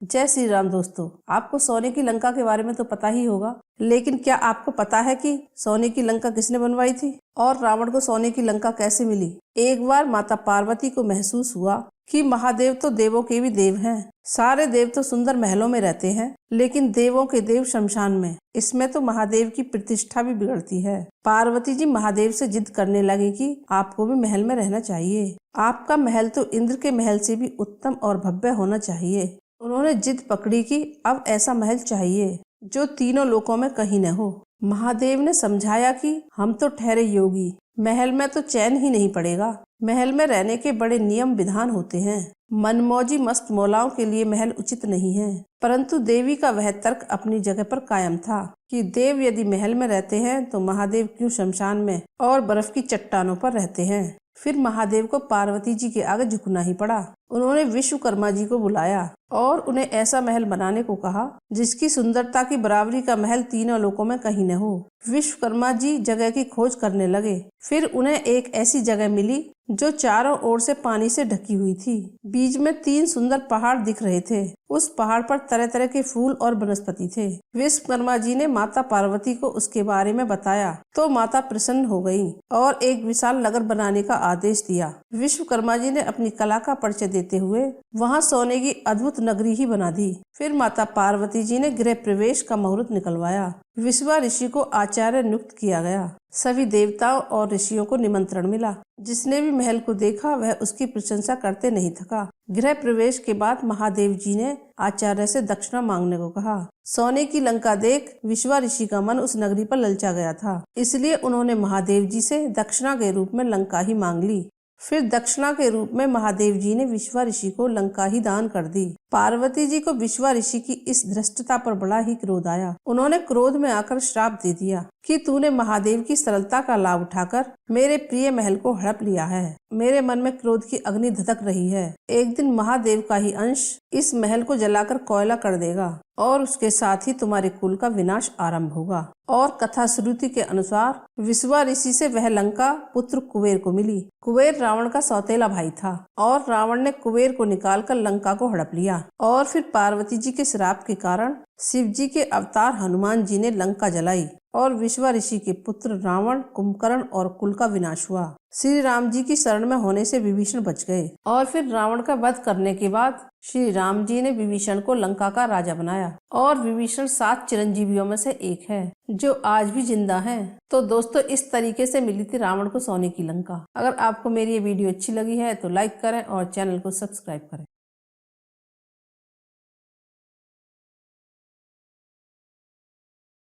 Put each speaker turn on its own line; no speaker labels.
जय श्री राम दोस्तों, आपको सोने की लंका के बारे में तो पता ही होगा, लेकिन क्या आपको पता है कि सोने की लंका किसने बनवाई थी और रावण को सोने की लंका कैसे मिली? एक बार माता पार्वती को महसूस हुआ कि महादेव तो देवों के भी देव हैं। सारे देव तो सुंदर महलों में रहते हैं, लेकिन देवों के देव शमशान में। इसमें तो महादेव की प्रतिष्ठा भी बिगड़ती है। पार्वती जी महादेव से जिद करने लगी कि आपको भी महल में रहना चाहिए। आपका महल तो इंद्र के महल से भी उत्तम और भव्य होना चाहिए। उन्होंने जिद पकड़ी कि अब ऐसा महल चाहिए जो तीनों लोकों में कहीं न हो। महादेव ने समझाया कि हम तो ठहरे योगी, महल में तो चैन ही नहीं पड़ेगा। महल में रहने के बड़े नियम विधान होते हैं। मनमौजी मस्त मौलाओं के लिए महल उचित नहीं है। परंतु देवी का वह तर्क अपनी जगह पर कायम था कि देव यदि महल में रहते हैं तो महादेव क्यों शमशान में और बर्फ की चट्टानों पर रहते हैं। फिर महादेव को पार्वती जी के आगे झुकना ही पड़ा। उन्होंने विश्वकर्मा जी को बुलाया और उन्हें ऐसा महल बनाने को कहा जिसकी सुंदरता की बराबरी का महल तीनों लोकों में कहीं न हो। विश्वकर्मा जी जगह की खोज करने लगे। फिर उन्हें एक ऐसी जगह मिली जो चारों ओर से पानी से ढकी हुई थी। बीच में 3 सुंदर पहाड़ दिख रहे थे। उस पहाड़ पर तरह तरह के फूल और वनस्पति थे। विश्वकर्मा जी ने माता पार्वती को उसके बारे में बताया तो माता प्रसन्न हो गयी और एक विशाल नगर बनाने का आदेश दिया। विश्वकर्मा जी ने अपनी कला का परिचय देते हुए वहाँ सोने की अद्भुत नगरी ही बना दी। फिर माता पार्वती जी ने गृह प्रवेश का मुहूर्त निकलवाया। विश्वा ऋषि को आचार्य नियुक्त किया गया। सभी देवताओं और ऋषियों को निमंत्रण मिला। जिसने भी महल को देखा वह उसकी प्रशंसा करते नहीं थका। गृह प्रवेश के बाद महादेव जी ने आचार्य से दक्षिणा मांगने को कहा। सोने की लंका देख विश्वा ऋषि का मन उस नगरी पर ललचा गया था, इसलिए उन्होंने महादेव जी से दक्षिणा के रूप में लंका ही मांग ली। फिर दक्षिणा के रूप में महादेव जी ने विश्वा ऋषि को लंका ही दान कर दी। पार्वती जी को विश्वा ऋषि की इस धृष्टता पर बड़ा ही क्रोध आया। उन्होंने क्रोध में आकर श्राप दे दिया कि तूने महादेव की सरलता का लाभ उठाकर मेरे प्रिय महल को हड़प लिया है। मेरे मन में क्रोध की अग्नि धधक रही है। एक दिन महादेव का ही अंश इस महल को जलाकर कोयला कर देगा और उसके साथ ही तुम्हारे कुल का विनाश आरंभ होगा। और कथा श्रुति के अनुसार विश्वा ऋषि से वह लंका पुत्र कुबेर को मिली। कुबेर रावण का सौतेला भाई था और रावण ने कुबेर को निकालकर लंका को हड़प लिया। और फिर पार्वती जी के श्राप के कारण शिव जी के अवतार हनुमान जी ने लंका जलाई और विश्वा ऋषि के पुत्र रावण, कुंभकर्ण और कुल का विनाश हुआ। श्री राम जी की शरण में होने से विभीषण बच गए और फिर रावण का वध करने के बाद श्री राम जी ने विभीषण को लंका का राजा बनाया। और विभीषण 7 चिरंजीवियों में से एक है जो आज भी जिंदा है। तो दोस्तों, इस तरीके से मिली थी रावण को सोने की लंका। अगर आपको मेरी ये वीडियो अच्छी लगी है तो लाइक करें और चैनल को सब्सक्राइब करें।